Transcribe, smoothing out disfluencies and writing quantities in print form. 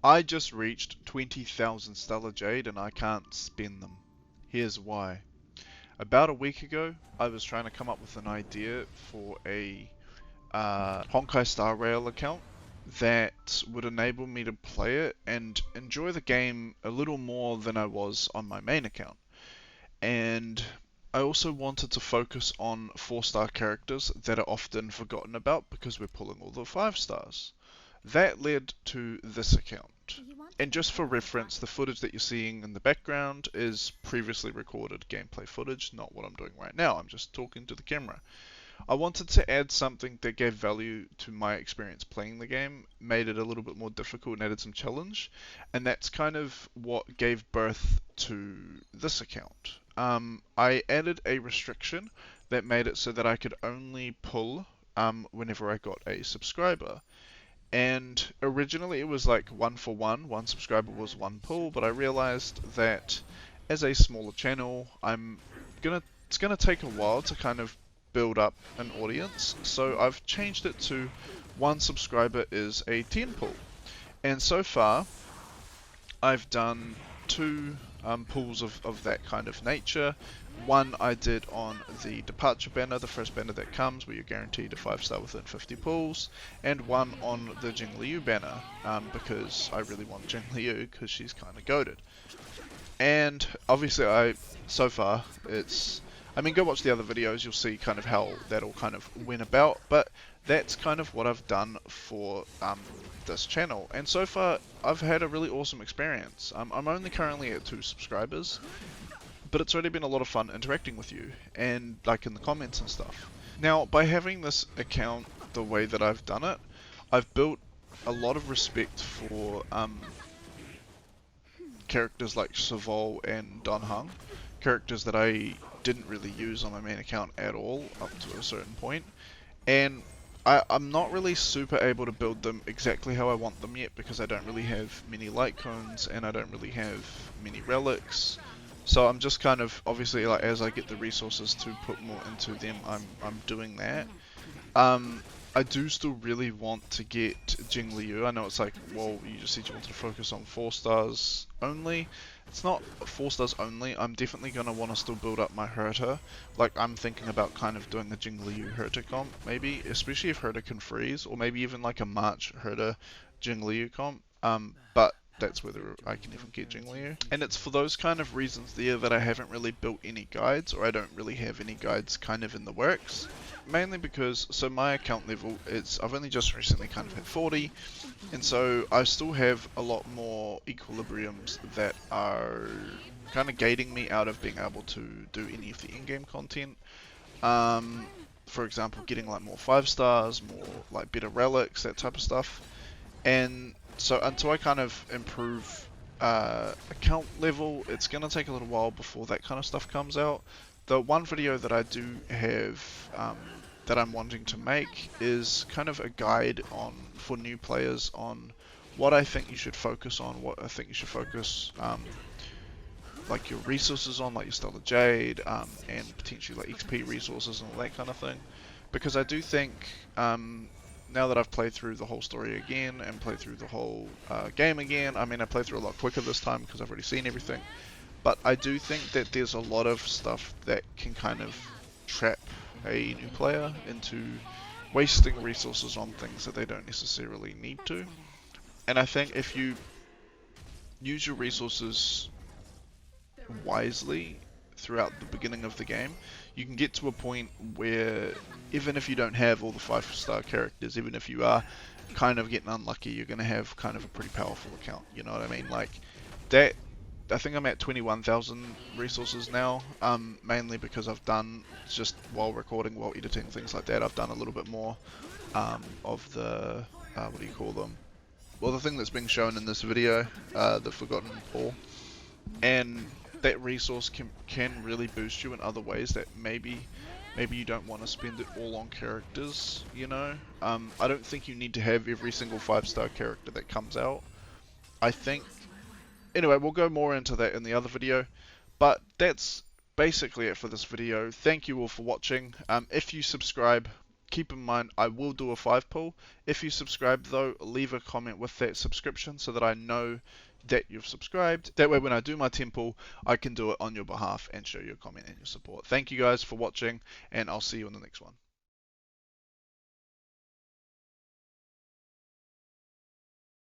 I just reached 20,000 Stellar Jade and I can't spend them. Here's why. About a week ago, I was trying to come up with an idea for a Honkai Star Rail account that would enable me to play it and enjoy the game a little more than I was on my main account. And I also wanted to focus on 4-star characters that are often forgotten about because we're pulling all the 5 stars. That led to this account. And just for reference, the footage that you're seeing in the background is previously recorded gameplay footage, not what I'm doing right now. I'm just talking to the camera. I wanted to add something that gave value to my experience playing the game, made it a little bit more difficult and added some challenge, and that's kind of what gave birth to this account. I added a restriction that made it so that I could only pull whenever I got a subscriber. And originally it was like 1 for 1, one subscriber was 1 pull, but I realized that as a smaller channel, it's gonna take a while to kind of build up an audience. So I've changed it to 1 subscriber is a 10 pull. And so far, I've done 2 pulls of that kind of nature. One I did on the departure banner, the first banner that comes where you're guaranteed a 5-star within 50 pulls, and one on the Jingliu banner because I really want Jingliu because she's kind of goated. And obviously so far go watch the other videos, you'll see kind of how that all kind of went about, but that's kind of what I've done for this channel. And so far, I've had a really awesome experience. I'm only currently at 2 subscribers, but it's already been a lot of fun interacting with you, and like in the comments and stuff. Now, by having this account the way that I've done it, I've built a lot of respect for characters like Savol and Donhung, characters that I didn't really use on my main account at all up to a certain point, and I'm not really super able to build them exactly how I want them yet because I don't really have many light cones and I don't really have many relics. So I'm just kind of, obviously, like as I get the resources to put more into them, I'm doing that. I do still really want to get Jingliu. I know it's like, well, you just said you wanted to focus on 4 stars only. It's not 4 stars only. I'm definitely going to want to still build up my Herta. Like, I'm thinking about kind of doing the Jingliu Herta comp, maybe, especially if Herta can freeze, or maybe even like a March Herta Jingliu comp. But that's whether I can even get Jingliu. And it's for those kind of reasons there that I haven't really built any guides, or I don't really have any guides kind of in the works. Mainly because, so my account level is, I've only just recently kind of hit 40, and so I still have a lot more equilibriums that are kind of gating me out of being able to do any of the in-game content. For example, getting like more 5 stars, more like better relics, that type of stuff. And so until I kind of improve account level, it's going to take a little while before that kind of stuff comes out. The one video that I do have that I'm wanting to make is kind of a guide for new players on what I think you should focus on, what I think you should focus like your resources on, like your Stellar Jade, and potentially like XP resources and all that kind of thing. Because I do think now that I've played through the whole story again and played through the whole game again, I mean I played through a lot quicker this time because I've already seen everything. But I do think that there's a lot of stuff that can kind of trap a new player into wasting resources on things that they don't necessarily need to. And I think if you use your resources wisely throughout the beginning of the game, you can get to a point where even if you don't have all the 5-star characters, even if you are kind of getting unlucky, you're going to have kind of a pretty powerful account, you know what I mean? Like, that, I think I'm at 21,000 resources now, mainly because I've done, just while recording, while editing, things like that, I've done a little bit more of the, what do you call them? Well, the thing that's being shown in this video, the Forgotten Pull, and that resource can really boost you in other ways that maybe you don't want to spend it all on characters, you know? I don't think you need to have every single 5-star character that comes out. I think, anyway, we'll go more into that in the other video, but that's basically it for this video. Thank you all for watching. If you subscribe, keep in mind, I will do a 5 pull. If you subscribe though, leave a comment with that subscription so that I know that you've subscribed. That way when I do my 10 pull, I can do it on your behalf and show your comment and your support. Thank you guys for watching, and I'll see you in the next one.